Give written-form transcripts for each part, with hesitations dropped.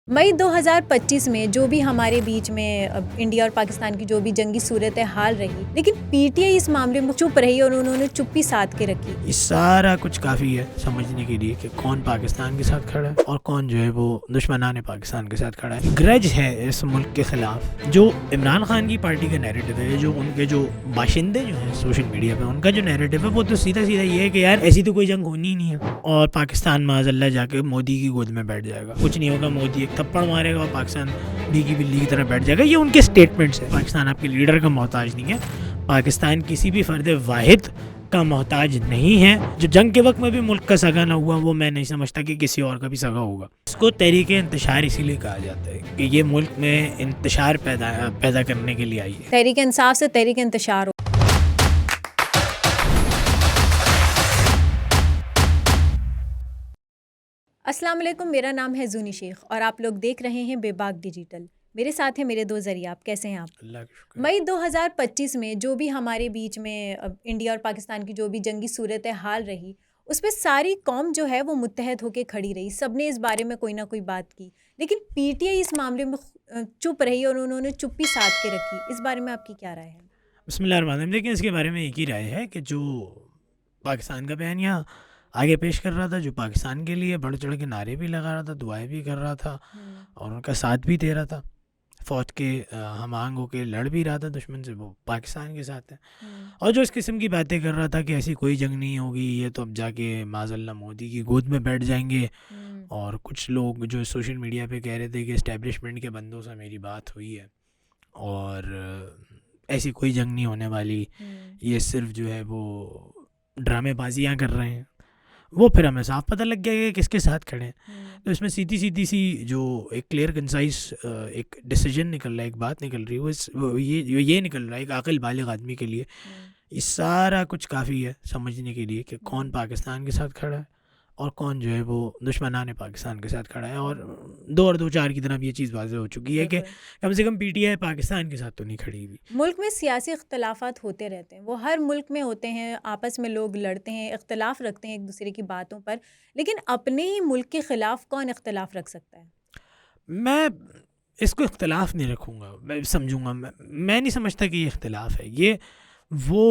मई 2025 में जो भी हमारे बीच में इंडिया और पाकिस्तान की जो भी जंगी सूरत हाल रही, लेकिन पीटीआई इस मामले में चुप रही और उन्होंने चुप्पी साध के रखी। ये सारा कुछ काफ़ी है समझने के लिए कि कौन पाकिस्तान के साथ खड़ा है और कौन जो है वो दुश्मनाने पाकिस्तान के साथ खड़ा है। ग्रज है इस मुल्क के खिलाफ। जो इमरान खान की पार्टी का नैरेटिव है, जो उनके जो बाशिंदे जो हैं सोशल मीडिया पे, उनका जो नैरेटिव है वो तो सीधा सीधा ये है कि यार ऐसी तो कोई जंग होनी ही नहीं है और पाकिस्तान माज़अल्लाह जाके मोदी की गोद में बैठ जाएगा, कुछ नहीं होगा, मोदी एक थप्पड़ मारेगा और पाकिस्तान भीगी बिल्ली की तरह बैठ जाएगा। ये उनके स्टेटमेंट्स है। पाकिस्तान आपके लीडर का मोहताज नहीं है, पाकिस्तान किसी भी फर्द वाहिद का मोहताज नहीं है। जो जंग के वक्त में भी मुल्क का सगा ना हुआ, वो मैं नहीं समझता कि किसी और का भी सगा होगा। इसको तहरीके इंतशार इसीलिए कहा जाता है कि ये मुल्क में इंतशार पैदा करने के लिए आई है। तहरीक इंसाफ से तहरीक इंतशार। अस्सलाम वालेकुम, मेरा नाम है जूनी शेख और आप लोग देख रहे हैं बेबाक डिजिटल। मेरे साथ हैं मेरे दो जरिए। आप कैसे हैं? आप? अल्लाह का शुक्र। मई 2025 में जो भी हमारे बीच में इंडिया और पाकिस्तान की जो भी जंगी सूरत हाल रही, उस पर सारी कौम जो है वो मुत्तहद होकर खड़ी रही। सबने इस बारे में कोई ना कोई बात की, लेकिन पीटीआई इस मामले में चुप रही और उन्होंने चुप्पी साध के रखी। इस बारे में आपकी क्या राय है? बिस्मिल्लाहिर्रहमानिर्रहीम। लेकिन इसके बारे में एक ही राय है कि जो पाकिस्तान का बयानिया आगे पेश कर रहा था, जो पाकिस्तान के लिए बढ़ चढ़ के नारे भी लगा रहा था, दुआएं भी कर रहा था और उनका साथ भी दे रहा था, फ़ौज के हम आंग होके लड़ भी रहा था दुश्मन से, वो पाकिस्तान के साथ है। और जो इस किस्म की बातें कर रहा था कि ऐसी कोई जंग नहीं होगी, ये तो अब जाके माज़अल्लाह मोदी की गोद में बैठ जाएंगे। और कुछ लोग जो सोशल मीडिया पे कह रहे थे कि इस्टेब्लिशमेंट के बंदों से मेरी बात हुई है और ऐसी कोई जंग नहीं होने वाली, ये सिर्फ जो है वो ड्रामेबाजियाँ कर रहे हैं, वो फिर हमें साफ पता लग गया कि किसके साथ खड़े हैं। तो इसमें सीधी सीधी सी जो एक क्लियर कंसाइज एक डिसीजन निकल रहा है, एक बात निकल रही है, वो ये निकल रहा है एक आकिल बालिग आदमी के लिए। ये सारा कुछ काफ़ी है समझने के लिए कि कौन पाकिस्तान के साथ खड़ा है और कौन जो है वो दुश्मनाने पाकिस्तान के साथ खड़ा है। और 2 और 2 4 की तरफ ये चीज़ वाज़ेह हो चुकी है कि कम से कम पीटीआई पाकिस्तान के साथ तो नहीं खड़ी हुई। मुल्क में सियासी इख्तलाफात होते रहते हैं, वो हर मुल्क में होते हैं। आपस में लोग लड़ते हैं, इख्तलाफ रखते हैं एक दूसरे की बातों पर, लेकिन अपने ही मुल्क के ख़िलाफ़ कौन इख्तलाफ रख सकता है? मैं इसको इख्तलाफ नहीं रखूँगा, मैं समझूँगा, मैं नहीं समझता कि ये इख्तलाफ है। ये वो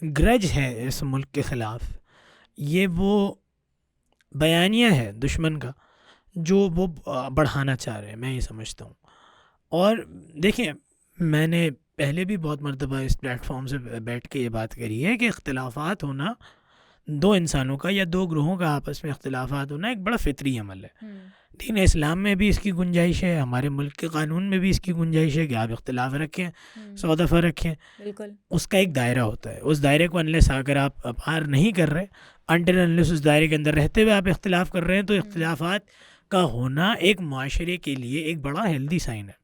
ग्रज है इस मुल्क के ख़िलाफ़, ये वो बयानिया है दुश्मन का जो वो बढ़ाना चाह रहे हैं, मैं ये समझता हूँ। और देखिए, मैंने पहले भी बहुत मरतबा इस प्लेटफॉर्म से बैठ के ये बात करी है कि इख्तलाफात होना, दो इंसानों का या दो ग्रोहों का आपस में इख्तलाफात होना एक बड़ा फितरी अमल है। दीन इस्लाम में भी इसकी गुंजाइश है, हमारे मुल्क के कानून में भी इसकी गुंजाइश है कि आप इख्तलाफ रखें, 100 दफ़ा रखें। बिल्कुल। उसका एक दायरा होता है, उस दायरे को अनलेस अगर आप पार नहीं कर रहे, अनटिल अनलेस उस दायरे के अंदर रहते हुए आप इख्तलाफ कर रहे हैं, तो इख्तलाफात का होना एक माशरे के लिए एक बड़ा हेल्दी साइन है।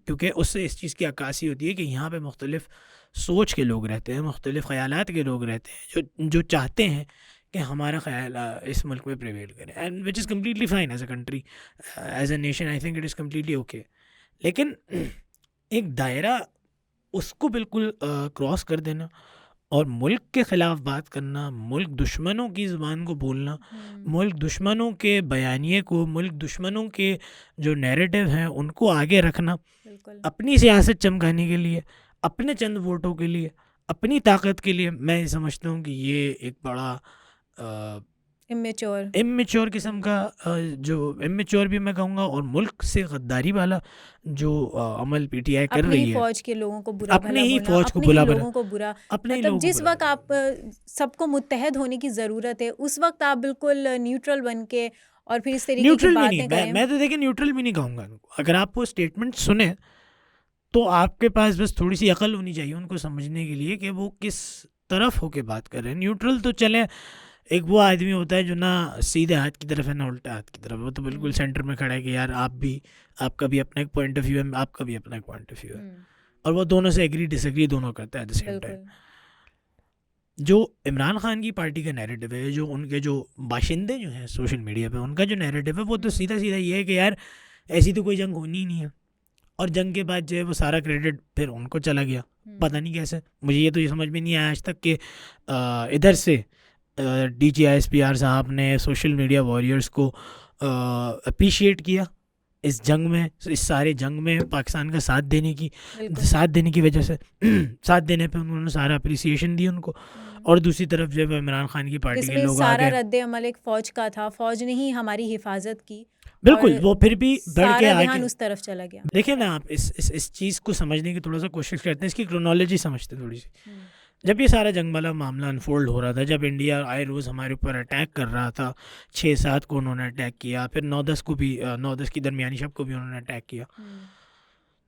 क्योंकि उससे इस चीज़ की अक्कासी होती है कि यहाँ पे मुख्तलिफ़ सोच के लोग रहते हैं, मुख्तलिफ़ ख़यालात के लोग रहते हैं जो चाहते हैं कि हमारा ख़याल इस मुल्क में प्रिवेल करे, and which is completely fine as a country, as a nation. I think it is completely okay. लेकिन एक दायरा, उसको बिल्कुल क्रॉस कर देना और मुल्क के ख़िलाफ़ बात करना, मुल्क दुश्मनों की ज़ुबान को बोलना, मुल्क दुश्मनों के बयानिए को, मुल्क दुश्मनों के जो नैरेटिव हैं उनको आगे रखना, अपनी सियासत चमकाने के लिए, अपने चंद वोटों के लिए, अपनी ताकत के लिए, मैं समझता हूँ कि ये एक बड़ा इमेच्योर किस्म का, जो इमेच्योर भी मैं कहूँगा, और मुल्क से गद्दारी वाला जो अमल पीटीआई कर रही है, फौज के लोगों को बुरा अपने ही फौज को बुरा बुला लोगों को बुरा, अपने ही मतलब लोगों को जिस बुरा वक्त आप सबको मुत्तहद होने की ज़रूरत है, उस वक्त आप बिल्कुल न्यूट्रल बन के और फिर इस तरीके की न्यूट्रल भी बातें नहीं, करें। मैं तो देखिए न्यूट्रल भी नहीं कहूँगा उनको। अगर आप वो स्टेटमेंट सुने तो आपके पास बस थोड़ी सी अकल होनी चाहिए उनको समझने के लिए कि वो किस तरफ होके बात कर रहे हैं। न्यूट्रल तो चले, एक वो आदमी होता है जो ना सीधे हाथ की तरफ है ना उल्टा हाथ की तरफ, वो तो बिल्कुल सेंटर में खड़ा है कि यार आपका भी अपना एक पॉइंट ऑफ व्यू है, आपका भी अपना एक पॉइंट ऑफ व्यू है, और वो दोनों से एग्री डिसएग्री दोनों करता है एट द सेम टाइम। जो इमरान खान की पार्टी का नैरेटिव है, जो उनके जो बाशिंदे जो हैं सोशल मीडिया पे, उनका जो नैरेटिव है वो तो सीधा सीधा ये है कि यार ऐसी तो कोई जंग होनी ही नहीं है। और जंग के बाद जो है वो सारा क्रेडिट फिर उनको चला गया, पता नहीं कैसे। मुझे ये तो ये समझ में नहीं आया आज तक कि इधर से DGISPR साहब ने सोशल मीडिया वॉरियर्स को अप्रिशिएट किया इस जंग में, इस सारे जंग में पाकिस्तान का साथ देने की वजह से साथ देने पे उन्होंने सारा अप्रिसिएशन दी उनको। और दूसरी तरफ जब इमरान खान की पार्टी के इसमें लोग आ सारा गए, रद्द अमल एक फ़ौज का था, फ़ौज ने ही हमारी हिफाजत की बिल्कुल, और वो फिर भी बढ़ के सारा आगे। ध्यान उस तरफ चला गया। देखिए ना आप इस चीज़ को समझने की थोड़ा सा कोशिश करते हैं, इसकी क्रोनोलॉजी समझते हैं थोड़ी सी। जब ये सारा जंग वाला मामला अनफोल्ड हो रहा था, जब इंडिया आए रोज़ हमारे ऊपर अटैक कर रहा था, 6-7 को उन्होंने अटैक किया, फिर 9-10 को भी 9-10 की दरमियानी शब को भी उन्होंने अटैक किया।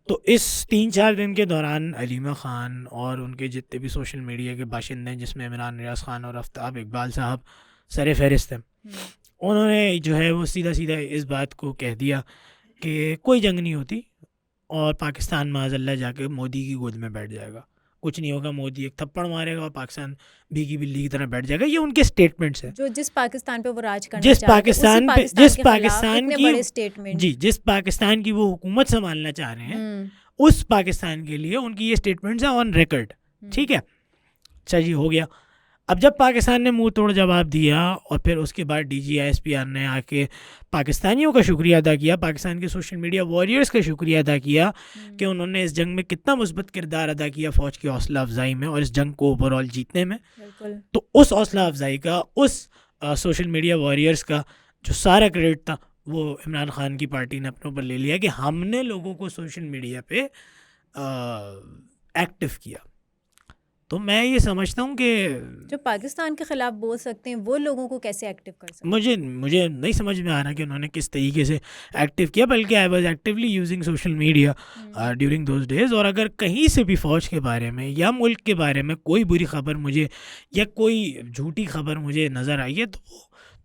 तो इस 3-4 दिन के दौरान अलीमा ख़ान और उनके जितने भी सोशल मीडिया के बाशिंदे हैं, जिसमें इमरान रियाज ख़ान और आफ्ताब इकबाल साहब सर फहरिस्त हैं, उन्होंने जो है वो सीधा सीधा इस बात को कह दिया कि कोई जंग नहीं होती और पाकिस्तान माज़अल्लाह जाके मोदी की गोद में बैठ जाएगा, कुछ नहीं होगा, मोदी एक थप्पड़ मारेगा और पाकिस्तान भीगी बिल्ली की तरह बैठ जाएगा। ये उनके स्टेटमेंट्स हैं। जो जिस पाकिस्तान पे वो राज करना जिस चाहते हैं, पाकिस्तान उसी पे जिस के खिलाफ पाकिस्तान इतने की बड़े स्टेटमेंट। जी जिस पाकिस्तान की वो हुकूमत संभालना चाह रहे हैं, उस पाकिस्तान के लिए उनकी ये स्टेटमेंट्स हैं ऑन रिकॉर्ड। ठीक है, अच्छा जी, हो गया। अब जब पाकिस्तान ने मुंह तोड़ जवाब दिया और फिर उसके बाद DGISPR ने आके पाकिस्तानियों का शुक्रिया अदा किया, पाकिस्तान के सोशल मीडिया वॉरियर्स का शुक्रिया अदा किया कि उन्होंने इस जंग में कितना मुस्बत किरदार अदा किया फ़ौज की हौसला अफजाई में और इस जंग को ओवरऑल जीतने में। तो उस हौसला अफजाई का, उस सोशल मीडिया वॉरियर्स का जो सारा क्रेडिट था वो इमरान खान की पार्टी ने अपने ऊपर ले लिया कि हमने लोगों को सोशल मीडिया पे एक्टिव किया। तो मैं ये समझता हूँ कि जो पाकिस्तान के ख़िलाफ़ बोल सकते हैं वो लोगों को कैसे एक्टिव कर सकते मुझे हैं? नहीं समझ में आ रहा कि उन्होंने किस तरीके से एक्टिव किया, बल्कि I was actively using social media during those days. और अगर कहीं से भी फ़ौज के बारे में या मुल्क के बारे में कोई बुरी खबर मुझे या कोई झूठी खबर मुझे नज़र आई है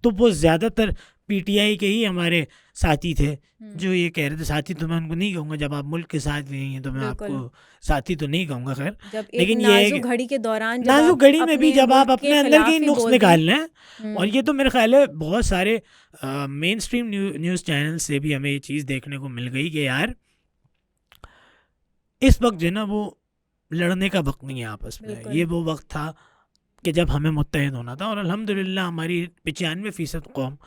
तो वो ज़्यादातर PTI के ही हमारे साथी थे जो ये कह रहे थे। साथी तो मैं उनको नहीं कहूँगा, जब आप मुल्क के साथ नहीं हैं तो मैं आपको साथी तो नहीं कहूँगा, खैर। लेकिन ये नाजुक घड़ी के दौरान, नाजुक घड़ी में भी जब आप अपने अंदर के नुक्स निकाल लें, और ये तो मेरे ख्याल है बहुत सारे मेन स्ट्रीम न्यूज़ चैनल से भी हमें ये चीज़ देखने को मिल गई कि यार इस वक्त जो है ना वो लड़ने का वक्त नहीं है आपस में। ये वो वक्त था कि जब हमें मुत्तहिद होना था, और अल्हम्दुलिल्लाह हमारी 95% कौम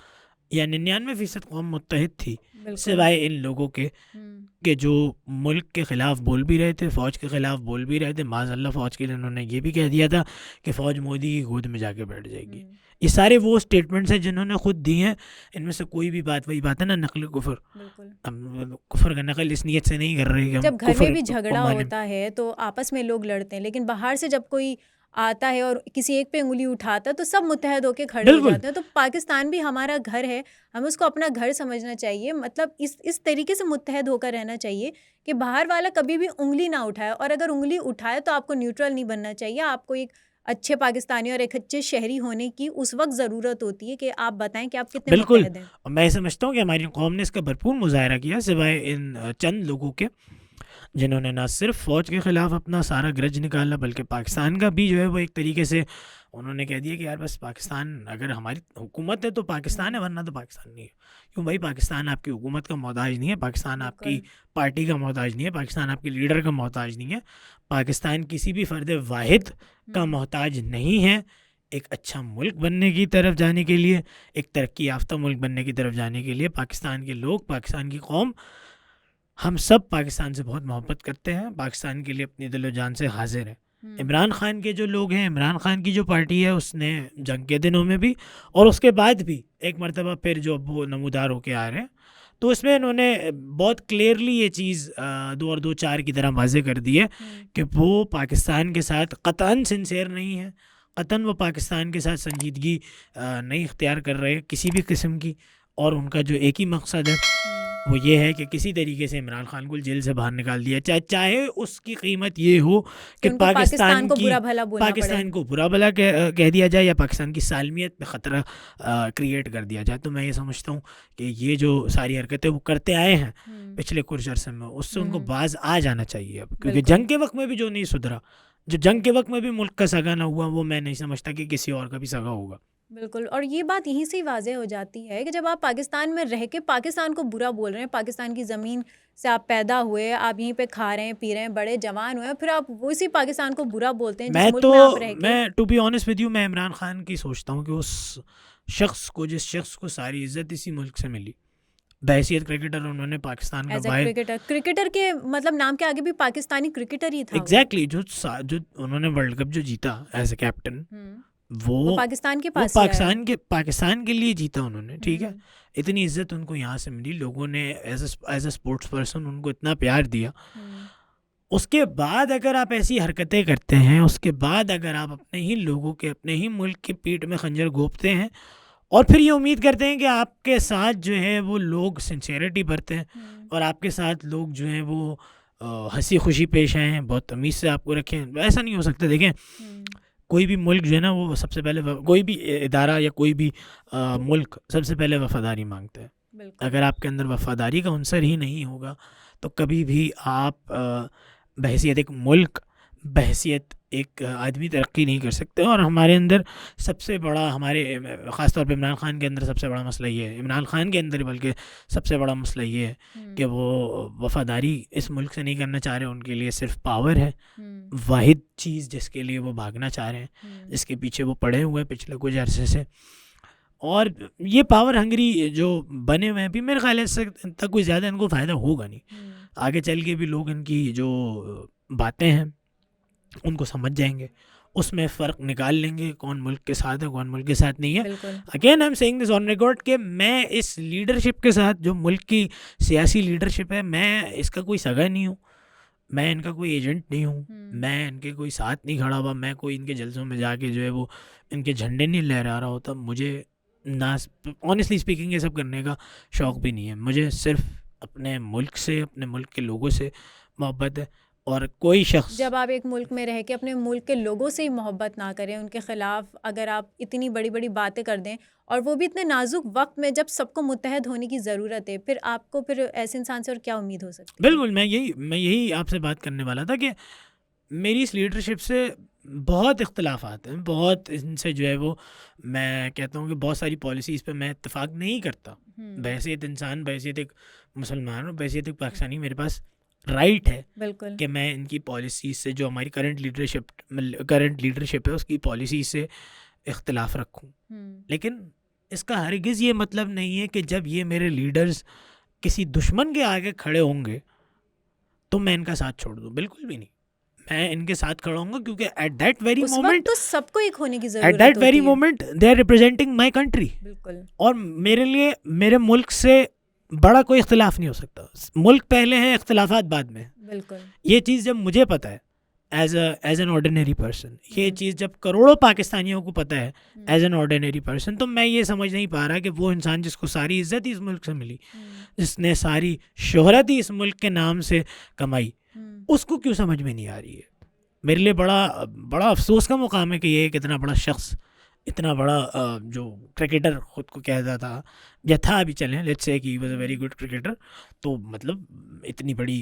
या 99% कौम मुत्तहिद थी, सिवाय इन लोगों के जो मुल्क के ख़िलाफ़ बोल भी रहे थे, फ़ौज के ख़िलाफ़ बोल भी रहे थे। माज़अल्लाह फ़ौज के लिए उन्होंने ये भी कह दिया था कि फ़ौज मोदी की गोद में जाके बैठ जाएगी। ये सारे वो स्टेटमेंट्स हैं जिन्होंने खुद दिए हैं। इनमें से कोई भी बात, वही बात है ना, नकल कुफर। हम कुफर का नकल इस नीयत से नहीं कर रहे कि जब घर में भी झगड़ा होता है तो आपस में लोग लड़ते हैं, लेकिन बाहर से जब कोई आता है और किसी एक पे उंगली उठाता है तो सब मुत्तहद होकर खड़े हो जाते हैं। तो पाकिस्तान भी हमारा घर है, हमें उसको अपना घर समझना चाहिए। मतलब इस तरीके से मुत्तहद होकर रहना चाहिए कि बाहर वाला कभी भी उंगली ना उठाए, और अगर उंगली उठाए तो आपको न्यूट्रल नहीं बनना चाहिए। आपको एक अच्छे पाकिस्तानी और एक अच्छे शहरी होने की उस वक्त ज़रूरत होती है कि आप बताएं कि आप कितने मुत्तहद हैं। और मैं समझता हूँ कि हमारी कौम ने इसका भरपूर मुजाहरा किया, सिवाय इन चंद लोगों के जिन्होंने ना सिर्फ फ़ौज के ख़िलाफ़ अपना सारा ग्रज निकाला, बल्कि पाकिस्तान का भी जो है वो एक तरीके से उन्होंने कह दिया कि यार बस पाकिस्तान, अगर हमारी हुकूमत है तो पाकिस्तान है, वरना तो पाकिस्तान नहीं है। क्यों भाई, पाकिस्तान आपकी हुकूमत का मोहताज नहीं है, पाकिस्तान आपकी पार्टी का मोहताज नहीं है, पाकिस्तान आपके लीडर का मोहताज नहीं है, पाकिस्तान किसी भी फ़र्द वाहिद का मोहताज नहीं है। एक अच्छा मुल्क बनने की तरफ जाने के लिए, एक तरक्की याफ्ता मुल्क बनने की तरफ जाने के लिए पाकिस्तान के लोग, पाकिस्तान की कौम, हम सब पाकिस्तान से बहुत मोहब्बत करते हैं, पाकिस्तान के लिए अपनी दिलो जान से हाजिर है। इमरान खान के जो लोग हैं, इमरान खान की जो पार्टी है, उसने जंग के दिनों में भी और उसके बाद भी एक मरतबा फिर जो वो नमूदार होके आ रहे हैं, तो उसमें इन्होंने बहुत क्लियरली ये चीज़ 2 और 2 4 की तरह वाज़े कर दी है कि वो पाकिस्तान के साथ क़तन सिंसेयर नहीं है, क़तन वो पाकिस्तान के साथ संजीदगी नहीं इख्तियार कर रहे किसी भी किस्म की। और उनका जो एक ही मकसद है वो ये है कि किसी तरीके से इमरान खान को जेल से बाहर निकाल दिया, चाहे उसकी कीमत ये हो कि पाकिस्तान को बुरा भला कह दिया जाए या पाकिस्तान की सालमियत में ख़तरा क्रिएट कर दिया जाए। तो मैं ये समझता हूँ कि ये जो सारी हरकतें वो करते आए हैं पिछले कुछ अरसे में, उससे उनको बाज आ जाना चाहिए अब, क्योंकि जंग के वक्त में भी जो नहीं सुधरा, जो जंग के वक्त में भी मुल्क का सगा ना हुआ, वो मैं नहीं समझता कि किसी और का भी सगा होगा। बिल्कुल, और ये बात यहीं से ही वाज़ेह हो जाती है कि जब आप पाकिस्तान में रह के पाकिस्तान को बुरा बोल रहे हैं, पाकिस्तान की ज़मीन से आप पैदा हुए, आप यहीं पे खा रहे हैं, पी रहे हैं, बड़े जवान हुए, फिर आप उसी पाकिस्तान को बुरा बोलते हैं जिस मुल्क में आप रह के। मैं to be honest with you, मैं इमरान खान की सोचता हूँ कि उस शख्स को, जिस शख्स को सारी इज़्ज़त इसी मुल्क से मिली, बहैसियत क्रिकेटर उन्होंने पाकिस्तान का एज अ वाहिद क्रिकेटर के मतलब नाम के आगे भी पाकिस्तानी क्रिकेटर ही था वो। एग्जैक्टली जो उन्होंने वर्ल्ड कप जो जीता एज ए कैप्टन, वो पाकिस्तान के पास ही आया। पाकिस्तान के लिए जीता उन्होंने, ठीक है। हम्म, इतनी इज्जत उनको यहाँ से मिली, लोगों ने एज ए स्पोर्ट्स पर्सन उनको इतना प्यार दिया। हम्म, उसके बाद अगर आप ऐसी हरकतें करते हैं, उसके बाद अगर आप अपने ही लोगों के, अपने ही मुल्क की पीठ में खंजर घोंपते हैं और फिर ये उम्मीद करते हैं कि आपके साथ जो है वो लोग सिंसेरिटी बरतें और आपके साथ लोग जो हैं वो हंसी खुशी पेश आए हैं, बहुत तमीज़ से आपको रखें, ऐसा नहीं हो सकता। देखें, कोई भी मुल्क जो है ना वो सबसे पहले कोई भी इदारा या कोई भी मुल्क सबसे पहले वफादारी मांगता है। बिल्कुल। अगर आपके अंदर वफादारी का अंसर ही नहीं होगा तो कभी भी आप बहैसियत एक मुल्क, बहैसियत एक आदमी तरक्की नहीं कर सकते। और हमारे अंदर सबसे बड़ा, हमारे ख़ासतौर पे इमरान ख़ान के अंदर सबसे बड़ा मसला ये है, इमरान ख़ान के अंदर बल्कि सबसे बड़ा मसला ये है कि वो वफ़ादारी इस मुल्क से नहीं करना चाह रहे। उनके लिए सिर्फ पावर है वाहिद चीज़ जिसके लिए वो भागना चाह रहे हैं, जिसके पीछे वो पड़े हुए हैं पिछले कुछ अरसे से। और ये पावर हंगरी जो बने हुए हैं भी, मेरे ख्याल से तक कोई ज़्यादा इनको फ़ायदा होगा नहीं। आगे चल के भी लोग इनकी जो बातें हैं उनको समझ जाएंगे, उसमें फ़र्क निकाल लेंगे कौन मुल्क के साथ है कौन मुल्क के साथ नहीं है। Again I am saying this on record कि मैं इस लीडरशिप के साथ, जो मुल्क की सियासी लीडरशिप है, मैं इसका कोई सगा नहीं हूँ, मैं इनका कोई एजेंट नहीं हूँ, मैं इनके कोई साथ नहीं खड़ा हुआ, मैं कोई इनके जलसों में जाके जो है वो इनके झंडे नहीं लहरा रहा होता। मुझे ना ऑनेस्टली स्पीकिंग ये सब करने का शौक़ भी नहीं है। मुझे सिर्फ अपने मुल्क से, अपने मुल्क के लोगों से मोहब्बत है। और कोई शख्स, जब आप एक मुल्क में रह के अपने मुल्क के लोगों से ही मोहब्बत ना करें, उनके ख़िलाफ़ अगर आप इतनी बड़ी बड़ी बातें कर दें, और वो भी इतने नाजुक वक्त में जब सबको मुत्तहद होने की ज़रूरत है, फिर आपको फिर ऐसे इंसान से और क्या उम्मीद हो सकती है। बिल्कुल, मैं यही आपसे बात करने वाला था कि मेरी इस लीडरशिप से बहुत इख्तलाफात हैं, बहुत इनसे जो है वो मैं कहता हूँ कि बहुत सारी पॉलिसीज़ पे मैं इत्तेफाक नहीं करता। बहैसियत इंसान, बहैसियत एक मुसलमान और बहैसियत एक पाकिस्तानी, मेरे पास राइट है बिल्कुल कि मैं इनकी पॉलिसीज़ से, जो हमारी करंट लीडरशिप है उसकी पॉलिसी से इख्तलाफ रखूँ। लेकिन इसका हरगिज़ ये मतलब नहीं है कि जब ये मेरे लीडर्स किसी दुश्मन के आगे खड़े होंगे तो मैं इनका साथ छोड़ दूँ, बिल्कुल भी नहीं। मैं इनके साथ खड़ा हूँगा क्योंकि एट दैट वेरी मोमेंट तो सबको एक होने की ज़रूरत at that very moment they are representing my country. बिल्कुल। और मेरे लिए मेरे मुल्क से बड़ा कोई इख्तिलाफ नहीं हो सकता। मुल्क पहले है, इख्तिलाफात बाद में। बिल्कुल। ये चीज़ जब मुझे पता है एज एन ऑर्डिनरी पर्सन, ये चीज़ जब करोड़ों पाकिस्तानियों को पता है एज एन ऑर्डिनरी पर्सन, तो मैं ये समझ नहीं पा रहा कि वो इंसान जिसको सारी इज्जत ही इस मुल्क से मिली, जिसने सारी शोहरत ही इस मुल्क के नाम से कमाई, उसको क्यों समझ में नहीं आ रही है। मेरे लिए बड़ा अफसोस का मुकाम है कि ये एक इतना बड़ा शख्स, इतना बड़ा जो क्रिकेटर ख़ुद को कहता था या था, अभी चलें लेट्स से कि he was a very good cricketer, तो मतलब इतनी बड़ी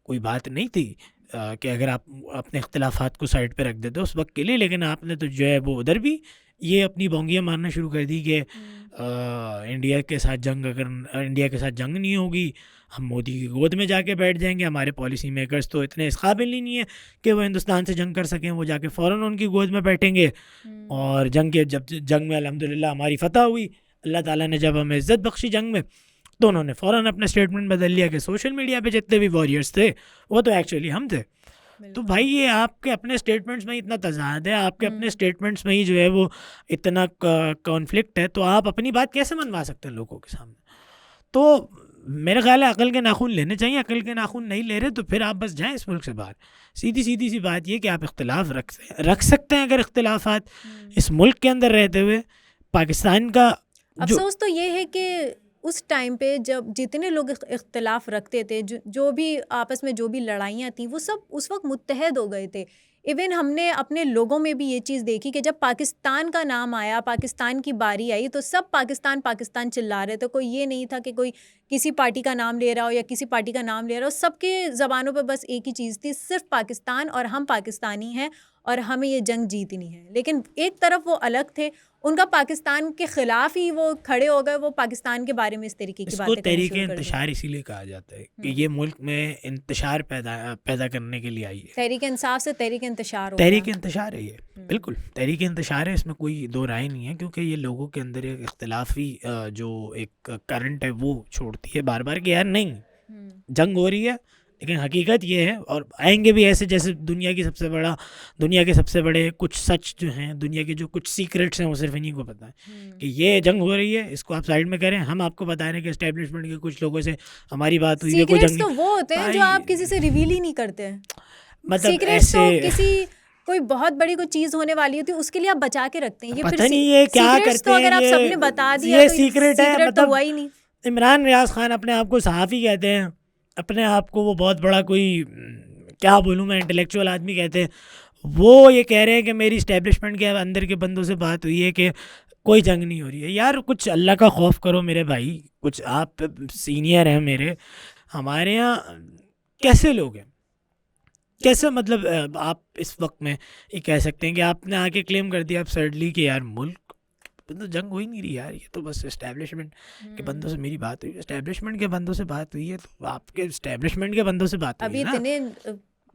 कोई बात नहीं थी कि अगर आप अपने इख्तिलाफात को साइड पे रख देते उस वक्त के लिए। लेकिन आपने तो जो है वो उधर भी ये अपनी बोंगियाँ मारना शुरू कर दी कि इंडिया के साथ जंग, अगर इंडिया के साथ जंग नहीं होगी हम मोदी की गोद में जाके बैठ जाएंगे। हमारे पॉलिसी मेकर्स तो इतने इस काबिल ही नहीं है कि वो हिंदुस्तान से जंग कर सकें, वो जाके फ़ौरन उनकी गोद में बैठेंगे। और जब जंग में अल्हम्दुलिल्लाह हमारी फ़तह हुई, अल्लाह ताला ने जब हमें इज़्ज़त बख्शी जंग में, तो उन्होंने फ़ौरन अपना स्टेटमेंट बदल लिया कि सोशल मीडिया पे जितने भी वॉरियर्स थे वो तो एक्चुअली हम थे। तो भाई ये आपके अपने स्टेटमेंट्स में इतना तज़ाद है, आपके अपने स्टेटमेंट्स में ही जो है वो इतना कॉन्फ्लिक्ट है, तो आप अपनी बात कैसे मनवा सकते हैं लोगों के सामने। तो मेरा ख्याल है अकल के नाखून लेने चाहिए। अकल के नाखून नहीं ले रहे तो फिर आप बस जाएं इस मुल्क से बाहर। सीधी सी बात ये कि आप इख्तिलाफ रख सकते हैं, अगर इख्तिलाफात इस मुल्क के अंदर रहते हुए। पाकिस्तान का अफसोस तो ये है कि उस टाइम पे जब जितने लोग इख्तिलाफ रखते थे, जो भी आपस में जो भी लड़ाइयाँ थी, वो सब उस वक्त मुत्तहद हो गए थे। इवन हमने अपने लोगों में भी ये चीज़ देखी कि जब पाकिस्तान का नाम आया, पाकिस्तान की बारी आई, तो सब पाकिस्तान पाकिस्तान चिल्ला रहे थे। कोई ये नहीं था कि कोई किसी पार्टी का नाम ले रहा हो या किसी पार्टी का नाम ले रहा हो। सबके ज़बानों पे बस एक ही चीज़ थी, सिर्फ पाकिस्तान और हम पाकिस्तानी हैं और हमें ये जंग जीतनी है। लेकिन एक तरफ वो अलग थे उनका पाकिस्तान के खिलाफ ही वो खड़े हो गए, वो पाकिस्तान के बारे में इस तरीके की इसको बातें करनी तहरीक शुरू कर दी। इंतशार इसीलिए कहा जाता है कि ये मुल्क में इंतशार पैदा करने के लिए आई है। तहरीक इंसाफ से तहरीक इंतशार हो तहरीक गया। इंतशार है ये, बिल्कुल तहरीक इंतशार है, इसमें कोई दो राय नहीं है, क्योंकि ये लोगों के अंदर एक इख्तिलाफी जो एक करंट है वो छोड़ती है बार बार कि यार नहीं जंग हो रही है, लेकिन हकीकत ये है, और आएंगे भी ऐसे जैसे दुनिया के सबसे बड़े कुछ सच जो हैं, दुनिया के जो कुछ सीक्रेट्स हैं वो सिर्फ इन्हीं को पता है कि ये जंग हो रही है, इसको आप साइड में करें, हम आपको बता रहे हैं कि एस्टेब्लिशमेंट के कुछ लोगों से हमारी बात हुई है, कोई सीक्रेट्स जंग तो वो होते हैं जो आप किसी से रिवील ही नहीं करते हैं। मतलब सीक्रेट्स तो ऐसे किसी कोई बहुत बड़ी कोई चीज होने वाली होती है उसके लिए आप बचा के रखते हैं। ये पता फिर नहीं ये क्या सीक्रेट्स करते तो हैं, अगर आप ये सबने बता दिया तो सीक्रेट है, तो मतलब हुआ ही नहीं। इमरान रियाज खान अपने आप को सहाफ़ी कहते हैं, अपने आप को वो बहुत बड़ा कोई क्या बोलूँ मैं इंटेलेक्चुअल आदमी कहते हैं, वो ये कह रहे हैं कि मेरी इस्टेब्लिशमेंट के अंदर के बंदों से बात हुई है कि कोई जंग नहीं हो रही है। यार कुछ अल्लाह का खौफ करो मेरे भाई, कुछ आप सीनियर हैं मेरे, हमारे यहाँ कैसे लोग हैं, कैसे मतलब आप इस वक्त में ये कह सकते हैं कि आपने आके क्लेम कर दिया absurdly कि यार मुल्क तो जंग हो ही नहीं रही यार, ये तो बस इस्टेब्लिशमेंट के बंदों से मेरी बात हुई, इस्टेब्लिशमेंट के बंदों से बात हुई है तो आपके इस्टेब्लिशमेंट के बंदों से बात हुई अभी है ना। इतने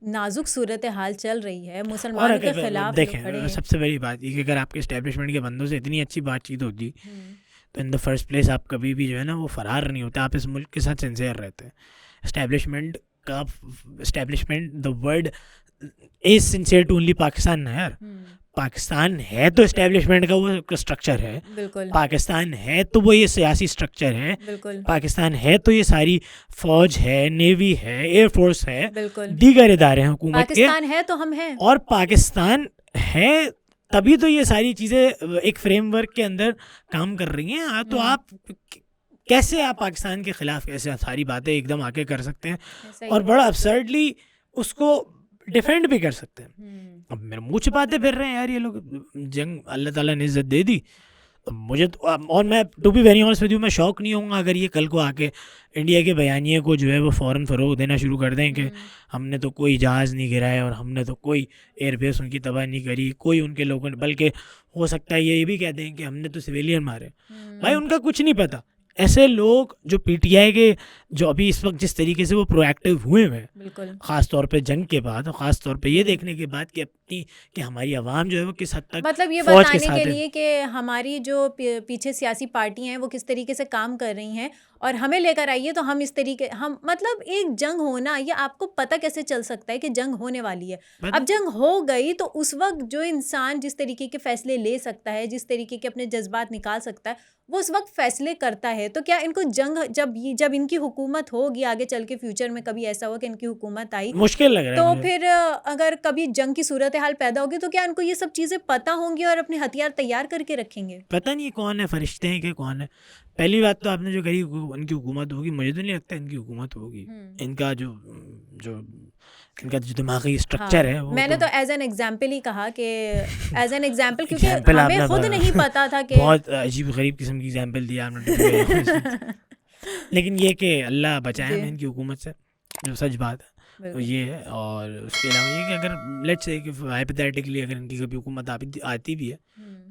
नाजुक सूरत हाल चल रही है, और मुसलमानों के अगर खिलाफ लोग खड़े देखें हैं। सबसे बड़ी बात ये कि अगर आपके इस्टेब्लिशमेंट के बंदों से इतनी अच्छी बातचीत होती तो इन द फर्स्ट प्लेस आप कभी भी जो है ना वो फरार नहीं होते, आप इस मुल्क के साथ सिंसियर रहते हैं। Establishment the word is sincere to only Pakistan ना यार, पाकिस्तान है तो इस्टेब्लिशमेंट का वो स्ट्रक्चर है, बिल्कुल पाकिस्तान है तो वो ये सियासी स्ट्रक्चर है, बिल्कुल पाकिस्तान है तो ये सारी फौज है, नेवी है, एयरफोर्स है, बिल्कुल दीगर इदारे हैं हुकूमत के, पाकिस्तान है तो हम हैं। और पाकिस्तान है तभी तो ये सारी चीज़ें एक फ्रेमवर्क के अंदर काम कर रही हैं। तो आप कैसे आप पाकिस्तान के ख़िलाफ़ कैसे सारी बातें एकदम आके कर सकते हैं सही और है। बड़ा अपसर्डली उसको डिफेंड भी कर सकते हैं। अब मेरे मुँह छिपाते फिर रहे हैं यार ये लोग, जंग अल्लाह ताला ने इज़्ज़त दे दी मुझे तो, और मैं to be very honest with you मैं शौक नहीं होऊंगा अगर ये कल को आके इंडिया के बयानिए को जो है वो फ़ौरन फ़रोग देना शुरू कर दें कि हमने तो कोई जहाज़ नहीं गिराया और हमने तो कोई एयरबेस उनकी तबाह नहीं करी, कोई उनके लोगों ने, बल्कि हो सकता है ये भी कह दें कि हमने तो सिविलियन मारे। भाई उनका कुछ नहीं पता। ऐसे लोग जो पीटीआई के जो अभी इस वक्त जिस तरीके से वो प्रोएक्टिव हुए हैं, बिल्कुल ख़ास तौर पे जंग के बाद और ख़ास तौर पे ये देखने के बाद कि हमारी आवाम जो है वो किस हद तक मतलब ये फौज के बताने साथ के है। लिए कि हमारी जो पीछे सियासी पार्टियां हैं वो किस तरीके से काम कर रही हैं और हमें लेकर आइए तो हम इस तरीके हम मतलब एक जंग होना ये आपको पता कैसे चल सकता है कि जंग होने वाली है। अब जंग हो गई तो उस वक्त जो इंसान जिस तरीके के फैसले ले सकता है, जिस तरीके के अपने जज्बात निकाल सकता है, वो उस वक्त फैसले करता है। तो क्या इनको जंग जब इनकी हुकूमत होगी आगे चल के फ्यूचर में कभी ऐसा हो कि इनकी हुकूमत आई मुश्किल लग रहा है तो मुझे। फिर अगर कभी जंग की सूरत हाल पैदा होगी तो क्या इनको ये सब चीज़ें पता होंगी और अपने हथियार तैयार करके रखेंगे? पता नहीं कौन है, फरिश्ते हैं कि कौन है। पहली बात तो आपने जो कही उनकी हुकूमत होगी, मुझे तो नहीं लगता इनकी हुकूमत होगी। इनका जो दिमागी स्ट्रक्चर है वो मैंने तो एज एन एग्जाम्पल ही कहा कि एज एन एग्जाम्पल क्योंकि Example हमें आपने खुद नहीं पता था कि बहुत अजीब गरीब किस्म की एग्जाम्पल दिया आपने लेकिन ये कि अल्लाह बचाए हमें इनकी हुकूमत से, जो सच बात है तो ये है। और उसके अलावा ये कि अगर लेट्स से कि हाइपोथेटिकली अगर इनकी कभी हुकूमत आती भी है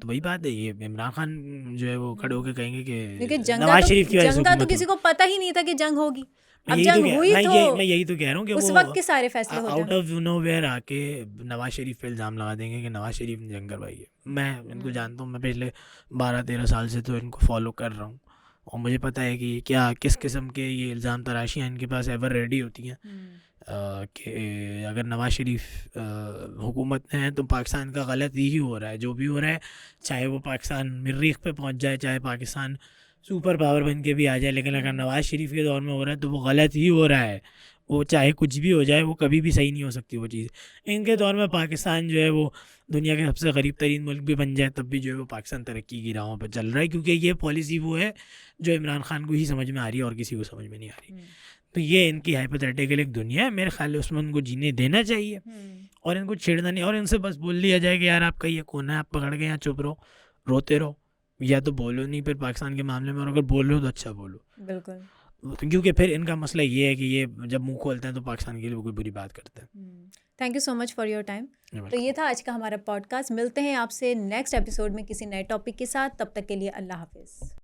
तो वही बात है, ये इमरान खान जो है वो खड़े होकर कहेंगे क्योंकि कि जंग नवाज शरीफ की वजह से तो हुकूमत किसी को पता ही नहीं था कि जंग होगी। अब मैं जंग हुई तो मैं यही तो कह रहा हूँ कि उस वो वक्त के सारे फैसले होते आउट हैं। ऑफ नोवेयर आके नवाज शरीफ पे इल्ज़ाम लगा देंगे कि नवाज शरीफ ने जंग करवाई है। मैं इनको जानता हूँ, मैं पिछले 12-13 साल से तो इनको फॉलो कर रहा हूँ और मुझे पता है कि क्या किस किस्म के ये इल्ज़ाम तराशियाँ इनके पास एवर रेडी होती हैं कि अगर नवाज शरीफ हुकूमत में है तो पाकिस्तान का गलत ही हो रहा है, जो भी हो रहा है, चाहे वो पाकिस्तान मरीख पे पहुंच जाए, चाहे पाकिस्तान सुपर पावर बन के भी आ जाए, लेकिन अगर नवाज शरीफ के दौर में हो रहा है तो वो गलत ही हो रहा है। वो चाहे कुछ भी हो जाए वो कभी भी सही नहीं हो सकती वो चीज़। इनके दौर में पाकिस्तान जो है वो दुनिया के सबसे गरीब तरीन मुल्क भी बन जाए तब भी जो है वो पाकिस्तान तरक्की की राहों पर चल रहा है, क्योंकि ये पॉलिसी वो है जो इमरान खान को ही समझ में आ रही है और किसी को समझ में नहीं आ रही। तो ये इनकी हाइपोथेटिकल एक दुनिया है, मेरे ख्याल उसमें उनको जीने देना चाहिए और इनको छेड़ना नहीं, और इनसे बस बोल दिया जाए कि यार आपका ये कोना है, आप पकड़ के यहाँ चुप रहो, रोते रहो, या तो बोलो नहीं फिर पाकिस्तान के मामले में, और अगर बोल रहे हो तो अच्छा बोलो। बिल्कुल क्योंकि फिर इनका मसला ये है कि ये जब मुंह खोलते हैं तो पाकिस्तान के लिए कोई बुरी बात करते हैं। Thank you so much for your time. तो ये था आज का हमारा पॉडकास्ट। मिलते हैं आपसे नेक्स्ट एपिसोड में किसी नए टॉपिक के साथ। तब तक के लिए अल्लाह हाफिज़।